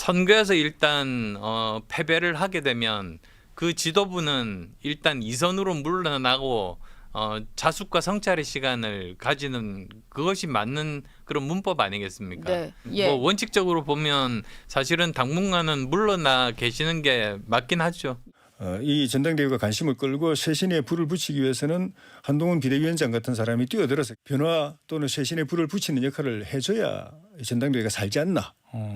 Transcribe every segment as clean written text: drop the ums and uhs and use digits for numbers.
선거에서 일단 패배를 하게 되면 그 지도부는 일단 이선으로 물러나고 자숙과 성찰의 시간을 가지는 그것이 맞는 그런 문법 아니겠습니까? 네. 예. 뭐 원칙적으로 보면 사실은 당분간은 물러나 계시는 게 맞긴 하죠. 이 전당대회가 관심을 끌고 쇄신에 불을 붙이기 위해서는 한동훈 비대위원장 같은 사람이 뛰어들어서 변화 또는 쇄신에 불을 붙이는 역할을 해줘야 전당대회가 살지 않나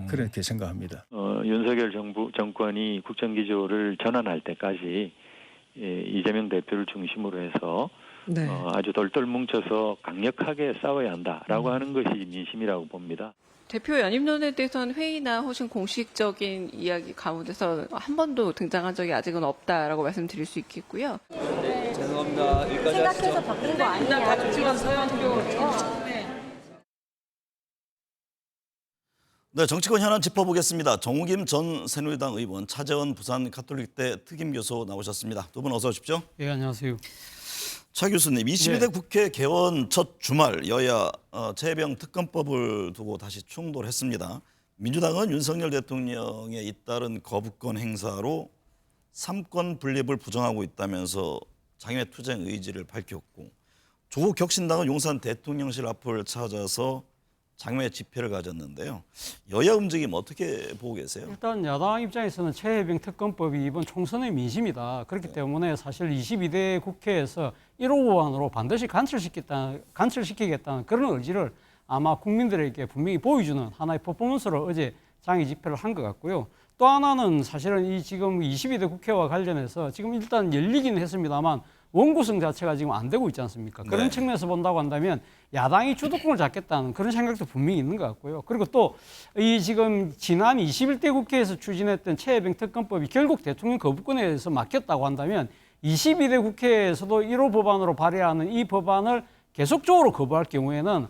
그렇게 생각합니다. 윤석열 정권이 국정기조를 전환할 때까지 이재명 대표를 중심으로 해서 네. 아주 돌돌 뭉쳐서 강력하게 싸워야 한다라고 하는 것이 민심이라고 봅니다. 대표 연임론에 대해서는 회의나 혹은 공식적인 이야기 가운데서 한 번도 등장한 적이 아직은 없다라고 말씀드릴 수 있겠고요. 죄송합니다. 여기까지 생각해서 바꾼 거 아니냐. 네, 정치권 현안 짚어보겠습니다. 정우김 전 새누리당 의원, 차재원 부산 가톨릭대 특임교수 나오셨습니다. 두 분 어서 오십시오. 예, 안녕하세요. 차 교수님, 22대 국회 개원 첫 주말 여야 최혜병 특검법을 두고 다시 충돌했습니다. 민주당은 윤석열 대통령의 잇따른 거부권 행사로 삼권 분립을 부정하고 있다면서 장외 투쟁 의지를 밝혔고, 조국 혁신당은 용산 대통령실 앞을 찾아서 장외 집회를 가졌는데요. 여야 움직임 어떻게 보고 계세요? 일단 야당 입장에서는 최혜병 특검법이 이번 총선의 민심이다. 그렇기 때문에 사실 22대 국회에서 1호 법안으로 반드시 간철시키겠다는 그런 의지를 아마 국민들에게 분명히 보여주는 하나의 퍼포먼스로 어제 장외 집회를 한 것 같고요. 또 하나는 사실은 이 지금 22대 국회와 관련해서 지금 일단 열리긴 했습니다만 원구성 자체가 지금 안 되고 있지 않습니까? 그런 네. 측면에서 본다고 한다면 야당이 주도권을 잡겠다는 그런 생각도 분명히 있는 것 같고요. 그리고 또 이 지금 지난 21대 국회에서 추진했던 최혜병 특검법이 결국 대통령 거부권에 의해서 막혔다고 한다면 22대 국회에서도 1호 법안으로 발의하는 이 법안을 계속적으로 거부할 경우에는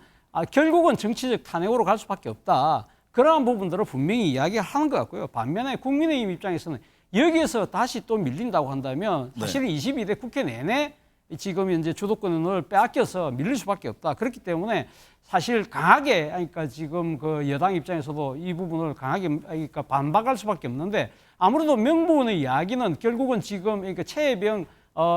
결국은 정치적 탄핵으로 갈 수밖에 없다. 그러한 부분들을 분명히 이야기하는 것 같고요. 반면에 국민의힘 입장에서는 여기에서 다시 또 밀린다고 한다면 사실은 22대 국회 내내 지금 현재 주도권을 빼앗겨서 밀릴 수밖에 없다. 그렇기 때문에 사실 강하게, 그러니까 지금 그 여당 입장에서도 이 부분을 강하게 그러니까 반박할 수밖에 없는데, 아무래도 명분의 이야기는 결국은 지금 그러니까 최혜병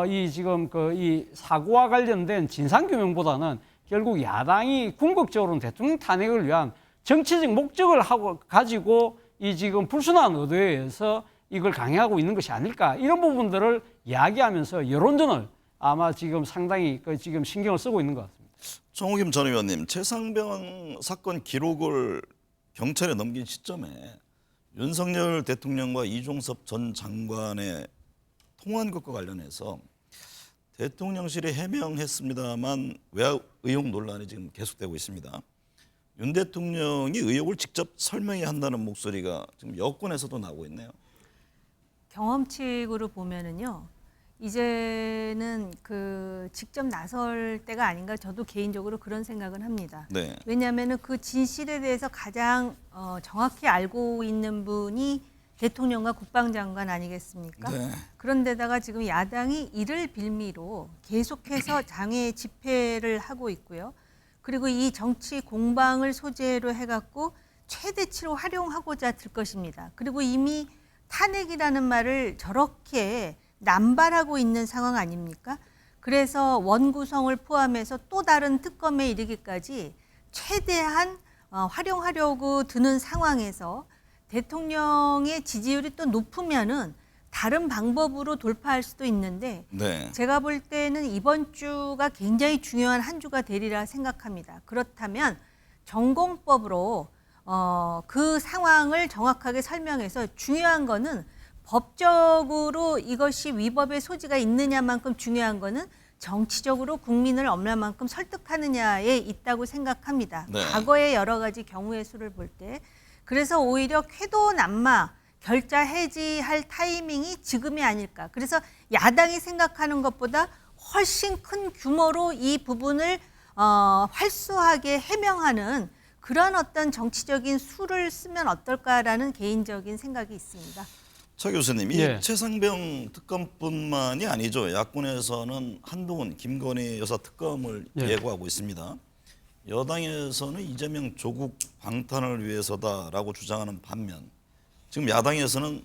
이 지금 그 이 사고와 관련된 진상규명보다는 결국 야당이 궁극적으로는 대통령 탄핵을 위한 정치적 목적을 가지고 이 지금 불순한 의도에 의해서 이걸 강행하고 있는 것이 아닐까, 이런 부분들을 이야기하면서 여론전을 아마 지금 상당히 지금 신경을 쓰고 있는 것 같습니다. 정우김 전 의원님, 최상병 사건 기록을 경찰에 넘긴 시점에 윤석열 대통령과 이종섭 전 장관의 통화한 것과 관련해서 대통령실이 해명했습니다만 외압 의혹 논란이 지금 계속되고 있습니다. 윤 대통령이 의혹을 직접 설명해야 한다는 목소리가 지금 여권에서도 나오고 있네요. 경험칙으로 보면은요, 이제는 직접 나설 때가 아닌가, 저도 개인적으로 그런 생각을 합니다. 네. 왜냐하면은 그 진실에 대해서 가장 정확히 알고 있는 분이 대통령과 국방장관 아니겠습니까? 네. 그런데다가 지금 야당이 이를 빌미로 계속해서 장외 집회를 하고 있고요. 그리고 이 정치 공방을 소재로 해갖고 최대치로 활용하고자 들 것입니다. 그리고 이미 탄핵이라는 말을 저렇게 남발하고 있는 상황 아닙니까? 그래서 원구성을 포함해서 또 다른 특검에 이르기까지 최대한 활용하려고 드는 상황에서 대통령의 지지율이 또 높으면은 다른 방법으로 돌파할 수도 있는데, 네. 제가 볼 때는 이번 주가 굉장히 중요한 한 주가 되리라 생각합니다. 그렇다면 전공법으로 그 상황을 정확하게 설명해서, 중요한 거는 법적으로 이것이 위법의 소지가 있느냐만큼 중요한 거는 정치적으로 국민을 얼마만큼 설득하느냐에 있다고 생각합니다. 네. 과거의 여러 가지 경우의 수를 볼 때. 그래서 오히려 쾌도 남마 결자 해지할 타이밍이 지금이 아닐까. 그래서 야당이 생각하는 것보다 훨씬 큰 규모로 이 부분을 활수하게 해명하는 그런 어떤 정치적인 수를 쓰면 어떨까라는 개인적인 생각이 있습니다. 차 교수님, 이 예. 최상병 특검뿐만이 아니죠. 야권에서는 한동훈, 김건희 여사 특검을 예고하고 있습니다. 여당에서는 이재명 조국 방탄을 위해서다라고 주장하는 반면 지금 야당에서는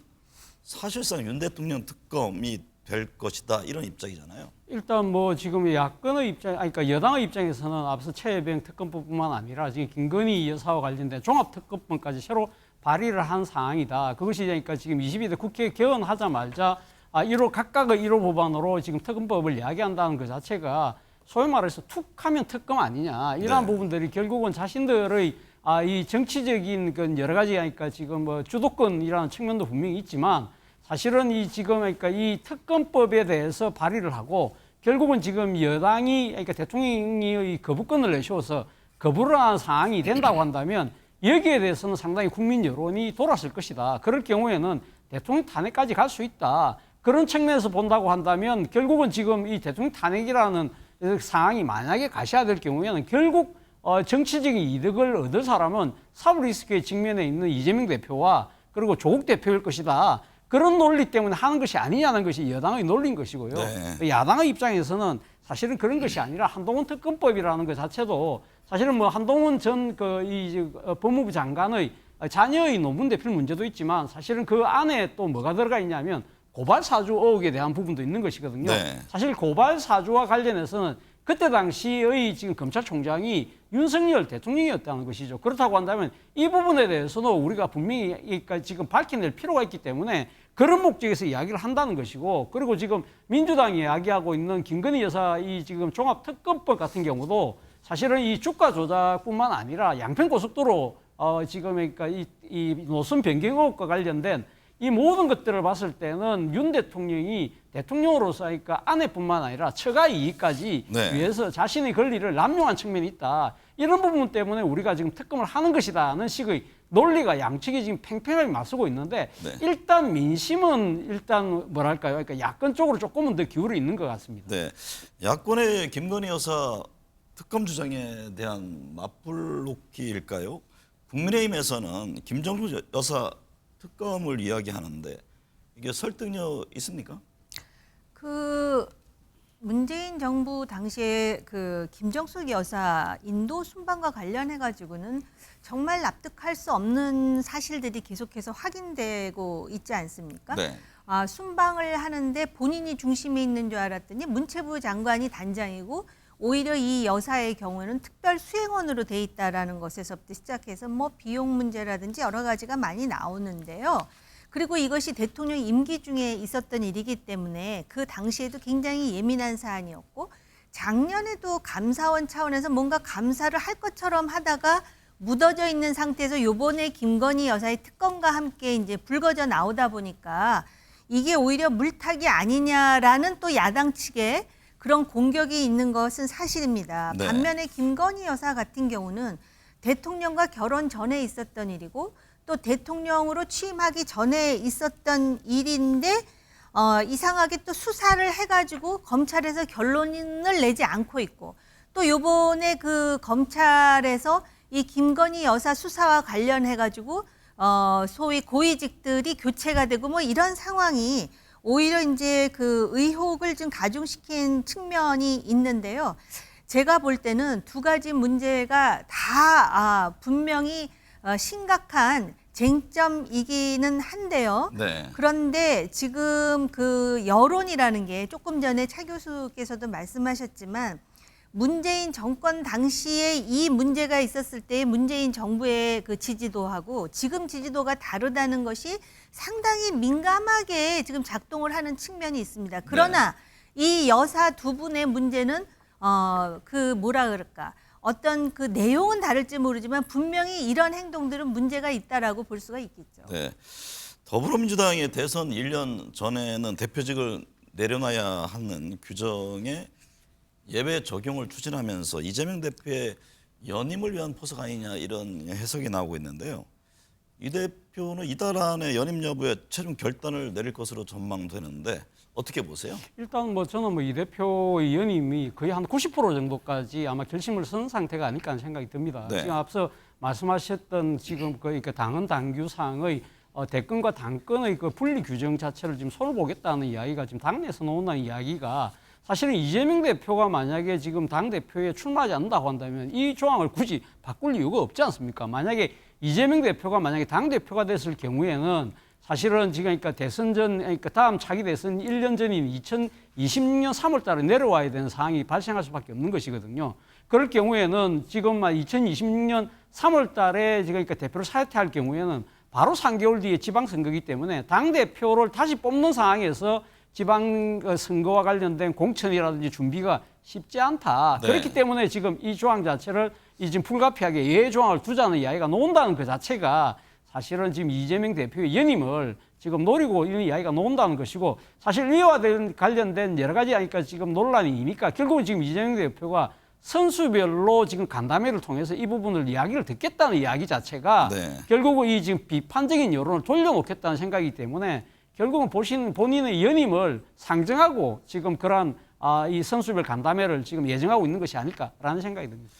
사실상 윤 대통령 특검이 될 것이다 이런 입장이잖아요. 일단 뭐 지금 야권의 입장, 그러니까 여당의 입장에서는 앞서 최혜병 특검법뿐만 아니라 지금 김건희 여사와 관련된 종합특검법까지 새로 발의를 한 상황이다. 그것이 그러니까 지금 22대 국회 개원하자마자 1호 각각의 1호 법안으로 지금 특검법을 이야기한다는 것 자체가 소위 말해서 툭하면 특검 아니냐 이러한 네. 부분들이 결국은 자신들의 이 정치적인 그 여러 가지 그러니까 지금 뭐 주도권이라는 측면도 분명히 있지만 사실은 이 지금 그러니까 이 특검법에 대해서 발의를 하고 결국은 지금 여당이 그러니까 대통령이 거부권을 내세워서 거부를 하는 상황이 된다고 한다면 여기에 대해서는 상당히 국민 여론이 돌았을 것이다. 그럴 경우에는 대통령 탄핵까지 갈 수 있다. 그런 측면에서 본다고 한다면 결국은 지금 이 대통령 탄핵이라는 상황이 만약에 가셔야 될 경우에는 결국 정치적인 이득을 얻을 사람은 사법 리스크에 직면해 있는 이재명 대표와 그리고 조국 대표일 것이다. 그런 논리 때문에 하는 것이 아니냐는 것이 여당의 논리인 것이고요. 네. 야당의 입장에서는 사실은 그런 것이 아니라 한동훈 특검법이라는 것 자체도 사실은 뭐 한동훈 전 법무부 장관의 자녀의 논문 대필 문제도 있지만 사실은 그 안에 또 뭐가 들어가 있냐면 고발 사주 의혹에 대한 부분도 있는 것이거든요. 네. 사실 고발 사주와 관련해서는 그때 당시의 지금 검찰총장이 윤석열 대통령이었다는 것이죠. 그렇다고 한다면 이 부분에 대해서는 우리가 분명히 지금 밝혀낼 필요가 있기 때문에 그런 목적에서 이야기를 한다는 것이고, 그리고 지금 민주당이 이야기하고 있는 김건희 여사 이 지금 종합특검법 같은 경우도 사실은 이 주가 조작뿐만 아니라 양평고속도로 지금 그러니까 이 노선 변경 의혹과 관련된 이 모든 것들을 봤을 때는 윤 대통령이 대통령으로서 그러니까 아내뿐만 아니라 처가 이익까지 네. 위해서 자신의 권리를 남용한 측면이 있다. 이런 부분 때문에 우리가 지금 특검을 하는 것이다는 식의 논리가 양측이 지금 팽팽하게 맞서고 있는데 네. 일단 민심은 일단 뭐랄까요? 그러니까 야권 쪽으로 조금은 더 기울어 있는 것 같습니다. 네, 야권의 김건희 여사 특검 주장에 대한 맞불놓기일까요? 국민의힘에서는 김정숙 여사 특검을 이야기하는데 이게 설득력 있습니까? 그 문재인 정부 당시에 그 김정숙 여사 인도 순방과 관련해 가지고는 정말 납득할 수 없는 사실들이 계속해서 확인되고 있지 않습니까? 네. 순방을 하는데 본인이 중심에 있는 줄 알았더니 문체부 장관이 단장이고 오히려 이 여사의 경우는 특별 수행원으로 돼 있다라는 것에서부터 시작해서 뭐 비용 문제라든지 여러 가지가 많이 나오는데요. 그리고 이것이 대통령 임기 중에 있었던 일이기 때문에 그 당시에도 굉장히 예민한 사안이었고 작년에도 감사원 차원에서 뭔가 감사를 할 것처럼 하다가 묻어져 있는 상태에서 요번에 김건희 여사의 특검과 함께 이제 불거져 나오다 보니까 이게 오히려 물타기 아니냐라는 또 야당 측에 그런 공격이 있는 것은 사실입니다. 네. 반면에 김건희 여사 같은 경우는 대통령과 결혼 전에 있었던 일이고 또 대통령으로 취임하기 전에 있었던 일인데 이상하게 또 수사를 해가지고 검찰에서 결론을 내지 않고 있고 또 요번에 그 검찰에서 이 김건희 여사 수사와 관련해가지고 소위 고위직들이 교체가 되고 뭐 이런 상황이 오히려 이제 그 의혹을 좀 가중시킨 측면이 있는데요. 제가 볼 때는 두 가지 문제가 다 분명히 심각한 쟁점이기는 한데요. 네. 그런데 지금 그 여론이라는 게 조금 전에 차 교수께서도 말씀하셨지만 문재인 정권 당시에 이 문제가 있었을 때 문재인 정부의 그 지지도하고 지금 지지도가 다르다는 것이 상당히 민감하게 지금 작동을 하는 측면이 있습니다. 그러나 이 여사 두 분의 문제는 그 뭐라 그럴까 어떤 그 내용은 다를지 모르지만 분명히 이런 행동들은 문제가 있다라고 볼 수가 있겠죠. 네. 더불어민주당의 대선 1년 전에는 대표직을 내려놔야 하는 규정에 예외 적용을 추진하면서 이재명 대표의 연임을 위한 포석 아니냐 이런 해석이 나오고 있는데요. 이 대표는 이달 안에 연임 여부에 최종 결단을 내릴 것으로 전망되는데 어떻게 보세요? 일단 뭐 저는 뭐 이 대표의 연임이 거의 한 90% 정도까지 아마 결심을 선 상태가 아닐까 하는 생각이 듭니다. 네. 지금 앞서 말씀하셨던 지금 그 당헌 당규상의 대권과 당권의 그 분리 규정 자체를 지금 손을 보겠다는 이야기가 지금 당내에서 나온다는 이야기가 사실은 이재명 대표가 만약에 지금 당대표에 출마하지 않는다고 한다면 이 조항을 굳이 바꿀 이유가 없지 않습니까? 만약에 이재명 대표가 만약에 당 대표가 됐을 경우에는 사실은 지금 그러니까 대선 전 그러니까 다음 차기 대선 1년 전인 2026년 3월 달에 내려와야 되는 상황이 발생할 수밖에 없는 것이거든요. 그럴 경우에는 지금 2026년 3월 달에 지금 그러니까 대표를 사퇴할 경우에는 바로 3개월 뒤에 지방선거이기 때문에 당대표를 다시 뽑는 상황에서 지방선거와 관련된 공천이라든지 준비가 쉽지 않다. 네. 그렇기 때문에 지금 이 조항 자체를 지금 불가피하게 예외 조항을 두자는 이야기가 나온다는 그 자체가 사실은 지금 이재명 대표의 연임을 지금 노리고 있는 이야기가 나온다는 것이고 사실 이와 관련된 여러 가지 하니까 지금 논란이니까 결국은 지금 이재명 대표가 선수별로 지금 간담회를 통해서 이 부분을 이야기를 듣겠다는 이야기 자체가 네. 결국은 이 지금 비판적인 여론을 돌려놓겠다는 생각이기 때문에 결국은 본인의 연임을 상정하고 지금 그러한 이 선수별 간담회를 지금 예정하고 있는 것이 아닐까라는 생각이 듭니다.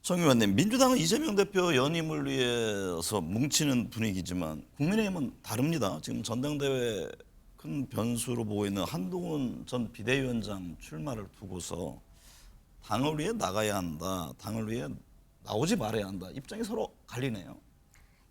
정 의원님, 민주당은 이재명 대표 연임을 위해서 뭉치는 분위기지만 국민의힘은 다릅니다. 지금 전당대회 큰 변수로 보고 있는 한동훈 전 비대위원장 출마를 두고서 당을 위해 나가야 한다, 당을 위해 나오지 말아야 한다. 입장이 서로 갈리네요.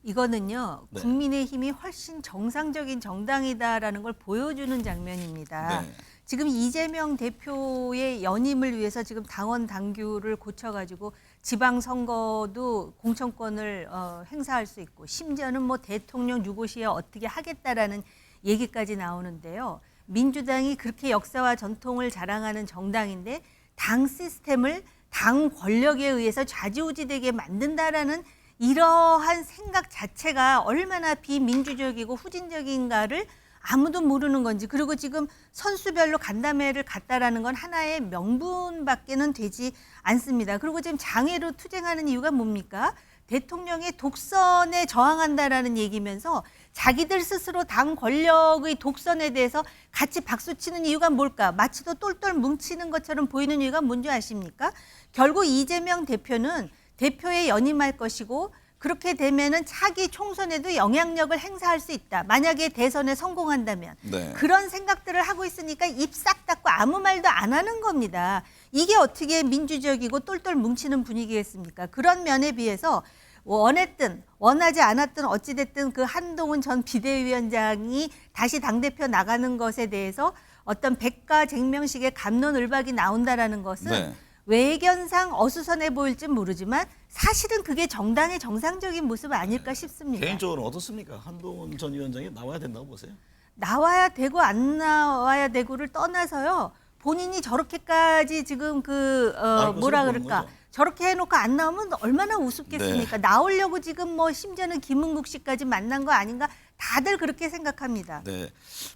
이거는요, 네. 국민의힘이 훨씬 정상적인 정당이다라는 걸 보여주는 장면입니다. 네. 지금 이재명 대표의 연임을 위해서 지금 당원 당규를 고쳐가지고 지방선거도 공천권을 행사할 수 있고 심지어는 뭐 대통령 유고시에 어떻게 하겠다라는 얘기까지 나오는데요. 민주당이 그렇게 역사와 전통을 자랑하는 정당인데 당 시스템을 당 권력에 의해서 좌지우지되게 만든다라는 이러한 생각 자체가 얼마나 비민주적이고 후진적인가를 아무도 모르는 건지, 그리고 지금 선수별로 간담회를 갔다라는 건 하나의 명분밖에는 되지 않습니다. 그리고 지금 장애로 투쟁하는 이유가 뭡니까? 대통령의 독선에 저항한다라는 얘기면서 자기들 스스로 당 권력의 독선에 대해서 같이 박수치는 이유가 뭘까? 마치도 똘똘 뭉치는 것처럼 보이는 이유가 뭔지 아십니까? 결국 이재명 대표는 대표에 연임할 것이고 그렇게 되면은 차기 총선에도 영향력을 행사할 수 있다. 만약에 대선에 성공한다면. 네. 그런 생각들을 하고 있으니까 입 싹 닫고 아무 말도 안 하는 겁니다. 이게 어떻게 민주적이고 똘똘 뭉치는 분위기겠습니까? 그런 면에 비해서 원했든 원하지 않았든 어찌됐든 그 한동훈 전 비대위원장이 다시 당대표 나가는 것에 대해서 어떤 백가쟁명식의 갑론을박이 나온다라는 것은 네. 외견상 어수선해 보일지 모르지만 사실은 그게 정당의 정상적인 모습 아닐까 싶습니다. 개인적으로 어떻습니까? 한동훈 전 위원장이 나와야 된다고 보세요? 나와야 되고 안 나와야 되고를 떠나서요. 본인이 저렇게까지 지금 뭐라 보는 그럴까? 거죠. 저렇게 해놓고 안 나오면 얼마나 우습겠습니까? 나오려고 지금 뭐 심지어는 김은국 씨까지 만난 거 아닌가? 다들 그렇게 생각합니다. 네,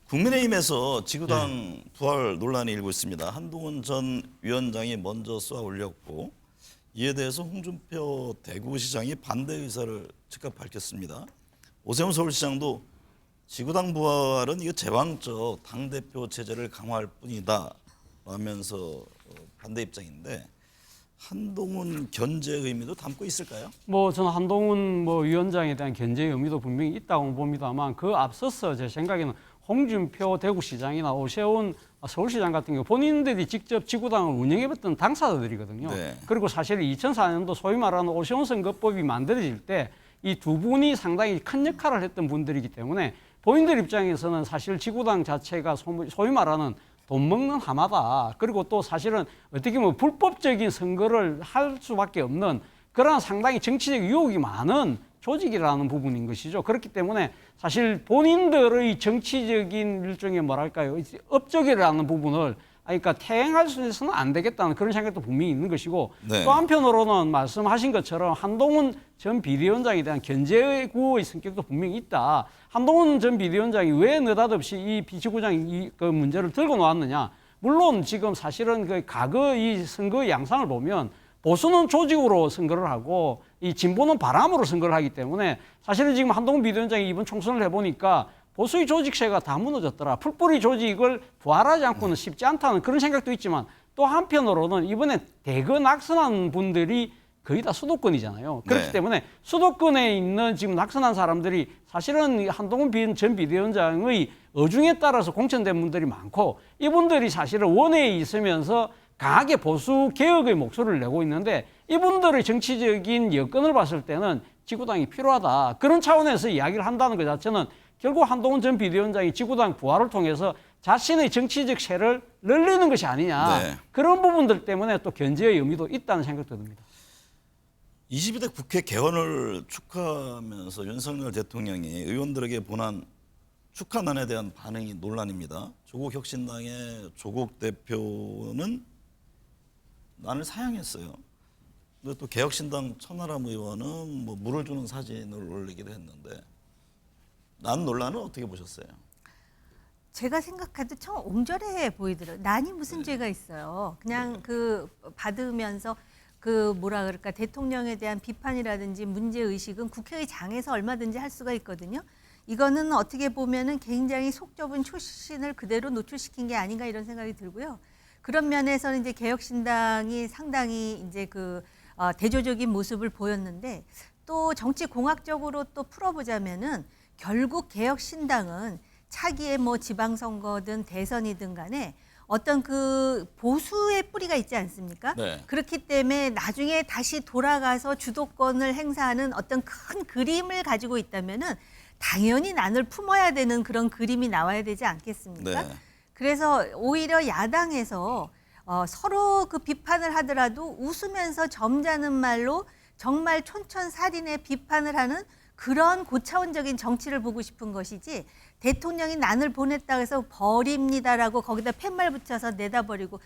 국민의힘에서 지구당 부활 논란이 일고 있습니다. 한동훈 전 위원장이 먼저 쏘아 올렸고 이에 대해서 홍준표 대구시장이 반대 의사를 즉각 밝혔습니다. 오세훈 서울시장도 지구당 부활은 이거 제왕적 당대표 체제를 강화할 뿐이다 라면서 반대 입장인데 한동훈 견제 의미도 담고 있을까요? 뭐 저는 한동훈 위원장에 대한 견제의 의미도 분명히 있다고 봅니다만 그 앞서서 제 생각에는 홍준표 대구시장이나 오세훈 서울시장 같은 경우 본인들이 직접 지구당을 운영해봤던 당사자들이거든요. 네. 그리고 사실 2004년도 소위 말하는 오세훈 선거법이 만들어질 때 이 두 분이 상당히 큰 역할을 했던 분들이기 때문에 본인들 입장에서는 사실 지구당 자체가 소위 말하는 돈 먹는 하마다. 그리고 또 사실은 어떻게 보면 불법적인 선거를 할 수밖에 없는 그런 상당히 정치적 유혹이 많은 조직이라는 부분인 것이죠. 그렇기 때문에 사실 본인들의 정치적인 일종의 뭐랄까요, 업적이라는 부분을 그러니까 퇴행할 수 있어서는 안 되겠다는 그런 생각도 분명히 있는 것이고 네. 또 한편으로는 말씀하신 것처럼 한동훈 전 비대위원장에 대한 견제 구호의 성격도 분명히 있다. 한동훈 전 비대위원장이 왜 느닷없이 이 비지구장 그 문제를 들고 나왔느냐. 물론 지금 사실은 그 과거 이 선거 양상을 보면 보수는 조직으로 선거를 하고 이 진보는 바람으로 선거를 하기 때문에 사실은 지금 한동훈 비대위원장이 이번 총선을 해보니까 보수의 조직체가 다 무너졌더라. 풀뿌리 조직을 부활하지 않고는 쉽지 않다는 그런 생각도 있지만 또 한편으로는 이번에 대거 낙선한 분들이 거의 다 수도권이잖아요. 그렇기 네. 때문에 수도권에 있는 지금 낙선한 사람들이 사실은 한동훈 전 비대위원장의 어중에 따라서 공천된 분들이 많고 이분들이 사실은 원외에 있으면서 강하게 보수 개혁의 목소리를 내고 있는데 이분들의 정치적인 여건을 봤을 때는 지구당이 필요하다. 그런 차원에서 이야기를 한다는 것 자체는 결국 한동훈 전 비대위원장이 지구당 부활을 통해서 자신의 정치적 세를 늘리는 것이 아니냐. 네. 그런 부분들 때문에 또 견제의 의미도 있다는 생각도 듭니다. 22대 국회 개원을 축하하면서 윤석열 대통령이 의원들에게 보낸 축하난에 대한 반응이 논란입니다. 조국 혁신당의 조국 대표는 난을 사양했어요. 근데 또 개혁신당 천하람 의원은 뭐 물을 주는 사진을 올리기도 했는데 난 논란은 어떻게 보셨어요? 제가 생각해도 참 옹졸해 보이더라고요. 난이 무슨 죄가 있어요. 그냥 그 받으면서 그 뭐라 그럴까 대통령에 대한 비판이라든지 문제 의식은 국회의 장에서 얼마든지 할 수가 있거든요. 이거는 어떻게 보면은 굉장히 속 좁은 초신을 그대로 노출시킨 게 아닌가 이런 생각이 들고요. 그런 면에서는 이제 개혁신당이 상당히 이제 그 대조적인 모습을 보였는데 또 정치 공학적으로 또 풀어보자면은 결국 개혁신당은 차기의 뭐 지방선거든 대선이든 간에 어떤 그 보수의 뿌리가 있지 않습니까? 네. 그렇기 때문에 나중에 다시 돌아가서 주도권을 행사하는 어떤 큰 그림을 가지고 있다면은 당연히 난을 품어야 되는 그런 그림이 나와야 되지 않겠습니까? 네. 그래서 오히려 야당에서 서로 그 비판을 하더라도 웃으면서 점잖은 말로 정말 촌철살인의 비판을 하는 그런 고차원적인 정치를 보고 싶은 것이지 대통령이 난을 보냈다고 해서 버립니다라고 거기다 팻말 붙여서 내다버리고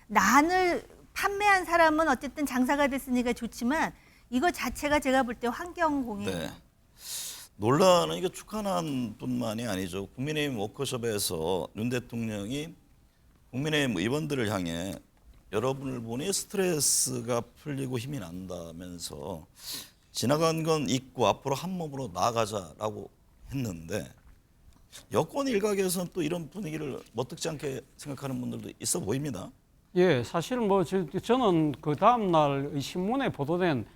난을 판매한 사람은 어쨌든 장사가 됐으니까 좋지만 이거 자체가 제가 볼 때 환경공해예요. 네. 논란은 이게 축하난뿐만이 아니죠. 국민의힘 워크숍에서 윤 대통령이 국민의힘 의원들을 향해 여러분을 보니 스트레스가 풀리고 힘이 난다면서 지나간 건 잊고 앞으로 한 몸으로 나아가자라고 했는데 여권 일각에서는 또 이런 분위기를 멋득지 않게 생각하는 분들도 있어 보입니다. 예, 사실 뭐 저는 그 다음 날 신문에 보도된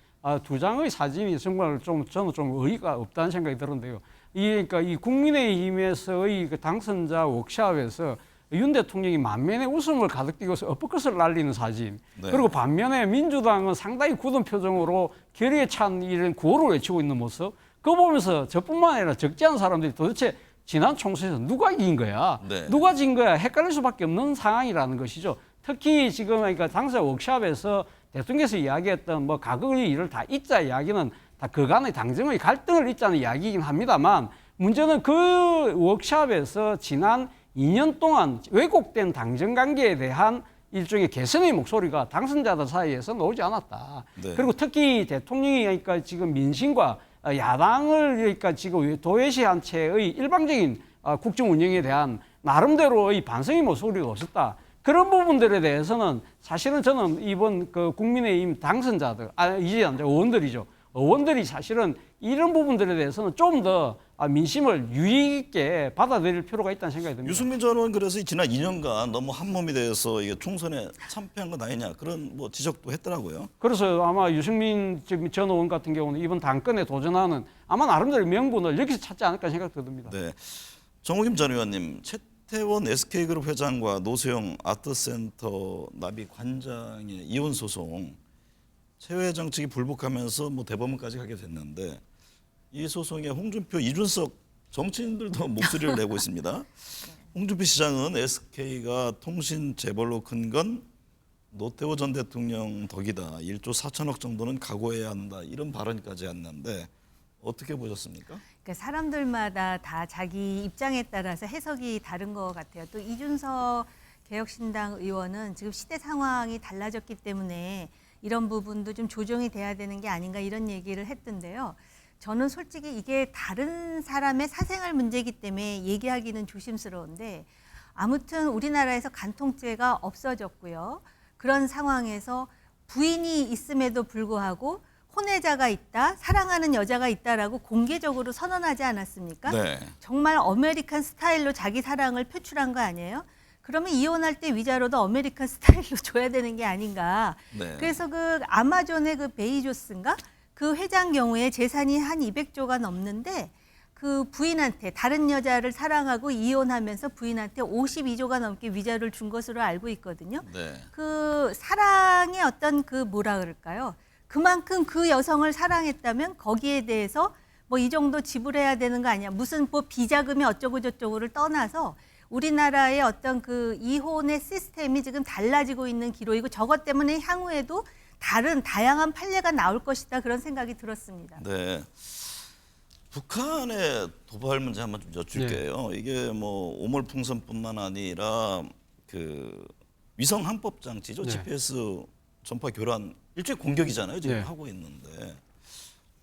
두 장의 사진이 정말 저는 좀 의의가 없다는 생각이 들었는데요. 그러니까 이 국민의힘에서의 그 당선자 워크숍에서 윤 대통령이 만면에 웃음을 가득 띠고서 엇박것을 날리는 사진. 네. 그리고 반면에 민주당은 상당히 굳은 표정으로 결의에 찬 이런 구호를 외치고 있는 모습. 그거 보면서 저뿐만 아니라 적지 않은 사람들이 도대체 지난 총선에서 누가 이긴 거야? 네. 누가 진 거야? 헷갈릴 수밖에 없는 상황이라는 것이죠. 특히 지금 그러니까 당사 워크숍에서 대통령께서 이야기했던 뭐 과거의 일을 다 잊자 이야기는 다 그간의 당정의 갈등을 잊자는 이야기이긴 합니다만 문제는 그 워크숍에서 지난 2년 동안 왜곡된 당정 관계에 대한 일종의 개선의 목소리가 당선자들 사이에서 나오지 않았다. 네. 그리고 특히 대통령이 그러니까 지금 민심과 야당을 그러니까 지금 도외시한 채의 일방적인 국정 운영에 대한 나름대로의 반성의 목소리가 없었다. 그런 부분들에 대해서는 사실은 저는 이번 그 국민의힘 당선자들, 이제 의원들이죠. 의원들이 사실은 이런 부분들에 대해서는 좀 더 민심을 유의 있게 받아들일 필요가 있다는 생각이 듭니다. 유승민 전 의원 그래서 지난 2년간 너무 한 몸이 돼서 이게 총선에 참패한 건 아니냐 그런 뭐 지적도 했더라고요. 그래서 아마 유승민 전 의원 같은 경우는 이번 당권에 도전하는 아마 나름대로 명분을 여기서 찾지 않을까 생각도 듭니다. 네, 정우김 전 의원님, 최태원 SK그룹 회장과 노소영 아트센터 나비 관장의 이혼 소송 최 회장 측이 불복하면서 뭐 대법원까지 가게 됐는데 이 소송에 홍준표, 이준석 정치인들도 목소리를 내고 있습니다. 홍준표 시장은 SK가 통신 재벌로 큰 건 노태우 전 대통령 덕이다. 1조 4천억 정도는 각오해야 한다. 이런 발언까지 했는데 어떻게 보셨습니까? 그러니까 사람들마다 다 자기 입장에 따라서 해석이 다른 것 같아요. 또 이준석 개혁신당 의원은 지금 시대 상황이 달라졌기 때문에 이런 부분도 좀 조정이 돼야 되는 게 아닌가 이런 얘기를 했던데요. 저는 솔직히 이게 다른 사람의 사생활 문제이기 때문에 얘기하기는 조심스러운데 아무튼 우리나라에서 간통죄가 없어졌고요. 그런 상황에서 부인이 있음에도 불구하고 혼외자가 있다, 사랑하는 여자가 있다라고 공개적으로 선언하지 않았습니까? 네. 정말 아메리칸 스타일로 자기 사랑을 표출한 거 아니에요? 그러면 이혼할 때 위자료도 아메리칸 스타일로 줘야 되는 게 아닌가. 네. 그래서 그 아마존의 그 베이조스인가? 그 회장 경우에 재산이 한 200조가 넘는데 그 부인한테 다른 여자를 사랑하고 이혼하면서 부인한테 52조가 넘게 위자료를 준 것으로 알고 있거든요. 네. 그 사랑의 어떤 그 뭐라 그럴까요? 그만큼 그 여성을 사랑했다면 거기에 대해서 뭐 이 정도 지불해야 되는 거 아니야. 무슨 뭐 비자금이 어쩌고 저쩌고를 떠나서 우리나라의 어떤 그 이혼의 시스템이 지금 달라지고 있는 기로이고 저것 때문에 향후에도 다른 다양한 판례가 나올 것이다 그런 생각이 들었습니다. 네. 북한의 도발 문제 한번 좀 여쭐게요. 이게 뭐 오물풍선뿐만 아니라 그 위성 항법 장치죠. 네. GPS 전파 교란 일종의 공격이잖아요. 지금 네. 하고 있는데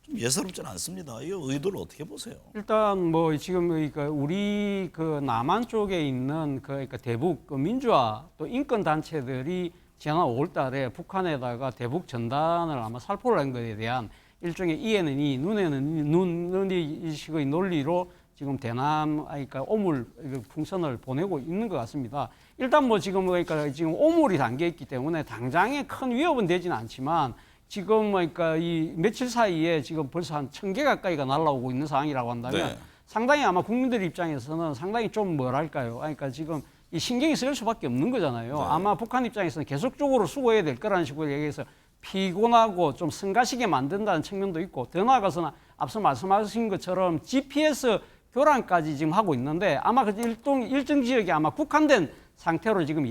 좀 예사롭지는 않습니다. 이 의도를 어떻게 보세요? 일단 뭐 지금 그러니까 우리 그 남한 쪽에 있는 그러니까 대북 그 민주화 또 인권 단체들이 지난 5월달에 북한에다가 대북 전단을 아마 살포를 한 것에 대한 일종의 이에는 이 눈에는 눈이 식의 논리로 지금 대남 그러니까 오물 풍선을 보내고 있는 것 같습니다. 일단 뭐 지금 그러니까 지금 오물이 담겨 있기 때문에 당장에 큰 위협은 되지는 않지만 지금 그러니까 이 며칠 사이에 지금 벌써 한 1,000개 가까이가 날아오고 있는 상황이라고 한다면 네. 상당히 아마 국민들 입장에서는 상당히 좀 뭐랄까요? 그러니까 지금 이 신경이 쓰일 수밖에 없는 거잖아요. 네. 아마 북한 입장에서는 계속적으로 수고해야 될 거라는 식으로 얘기해서 피곤하고 좀 성가시게 만든다는 측면도 있고 더 나아가서는 앞서 말씀하신 것처럼 GPS 교란까지 지금 하고 있는데 아마 그 일정 지역에 아마 국한된 상태로 지금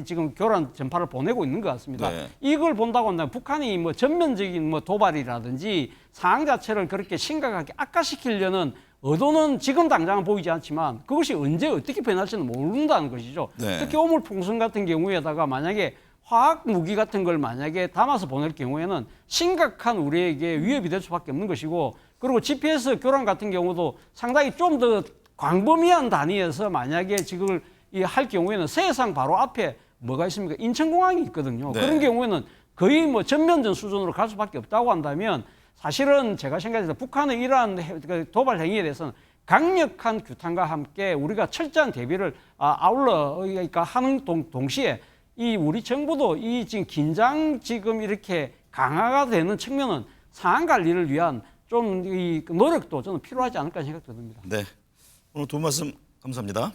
지금 교란 전파를 보내고 있는 것 같습니다. 네. 이걸 본다고 한다면 북한이 뭐 전면적인 뭐 도발이라든지 상황 자체를 그렇게 심각하게 악화시키려는 의도는 지금 당장은 보이지 않지만 그것이 언제 어떻게 변할지는 모른다는 것이죠. 네. 특히 오물풍선 같은 경우에다가 만약에 화학 무기 같은 걸 만약에 담아서 보낼 경우에는 심각한 우리에게 위협이 될 수밖에 없는 것이고 그리고 GPS 교란 같은 경우도 상당히 좀 더 광범위한 단위에서 만약에 지금 할 경우에는 세상 바로 앞에 뭐가 있습니까? 인천공항이 있거든요. 네. 그런 경우에는 거의 뭐 전면전 수준으로 갈 수밖에 없다고 한다면 사실은 제가 생각해서 북한의 이러한 도발 행위에 대해서는 강력한 규탄과 함께 우리가 철저한 대비를 아울러 그러니까 하는 동시에 이 우리 정부도 이 지금 긴장 지금 이렇게 강화가 되는 측면은 상황 관리를 위한 좀 이 노력도 저는 필요하지 않을까 생각됩니다. 네. 오늘 도움 말씀 감사합니다.